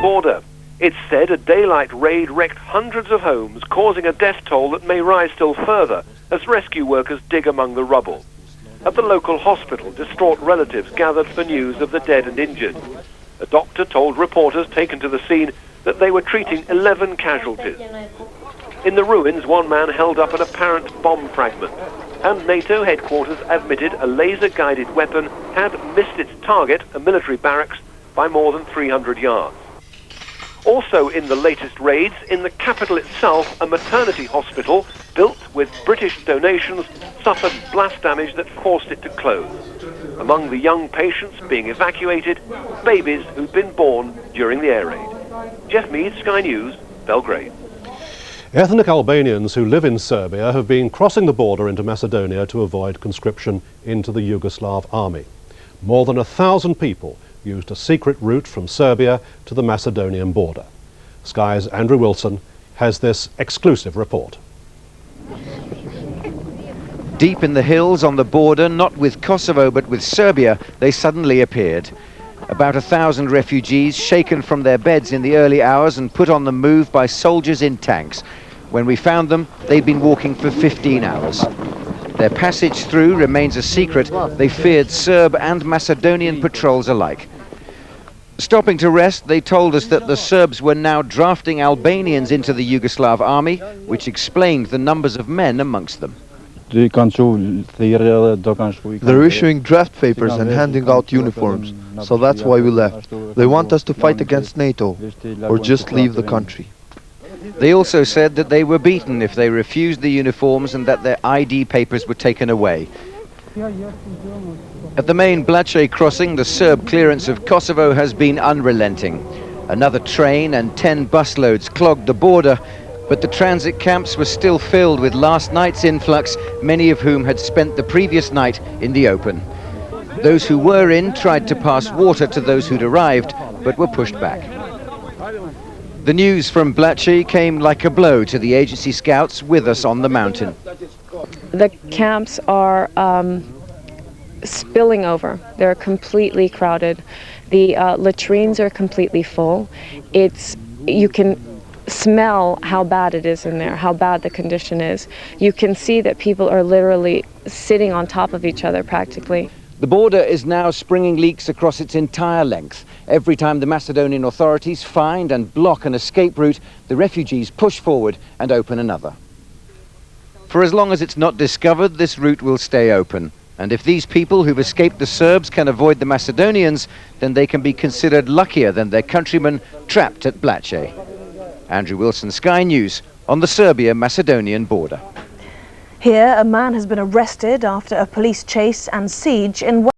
border. It's said a daylight raid wrecked hundreds of homes, causing a death toll that may rise still further as rescue workers dig among the rubble. At the local hospital, distraught relatives gathered for news of the dead and injured. A doctor told reporters taken to the scene that they were treating 11 casualties. In the ruins, one man held up an apparent bomb fragment, and NATO headquarters admitted a laser-guided weapon had missed its target, a military barracks, by more than 300 yards. Also in the latest raids, in the capital itself, a maternity hospital built with British donations suffered blast damage that forced it to close. Among the young patients being evacuated, babies who'd been born during the air raid. Jeff Mead, Sky News, Belgrade. Ethnic Albanians who live in Serbia have been crossing the border into Macedonia to avoid conscription into the Yugoslav army. More than 1,000 people used a secret route from Serbia to the Macedonian border. Sky's Andrew Wilson has this exclusive report. Deep in the hills on the border, not with Kosovo but with Serbia, they suddenly appeared. About 1,000 refugees shaken from their beds in the early hours and put on the move by soldiers in tanks. When we found them, they'd been walking for 15 hours. Their passage through remains a secret. They feared Serb and Macedonian patrols alike. Stopping to rest, they told us that the Serbs were now drafting Albanians into the Yugoslav army, which explained the numbers of men amongst them. They're issuing draft papers and handing out uniforms, so that's why we left. They want us to fight against NATO, or just leave the country. They also said that they were beaten if they refused the uniforms and that their ID papers were taken away. At the main Blace crossing, the Serb clearance of Kosovo has been unrelenting. Another train and 10 busloads clogged the border, but the transit camps were still filled with last night's influx, many of whom had spent the previous night in the open. Those who were in tried to pass water to those who'd arrived, but were pushed back. The news from Blace came like a blow to the agency scouts with us on the mountain. The camps are spilling over. They're completely crowded. The latrines are completely full. You can smell how bad it is in there, how bad the condition is. You can see that people are literally sitting on top of each other practically. The border is now springing leaks across its entire length. Every time the Macedonian authorities find and block an escape route, the refugees push forward and open another. For as long as it's not discovered, this route will stay open. And if these people who've escaped the Serbs can avoid the Macedonians, then they can be considered luckier than their countrymen trapped at Blace. Andrew Wilson, Sky News, on the Serbia-Macedonian border. Here, a man has been arrested after a police chase and siege in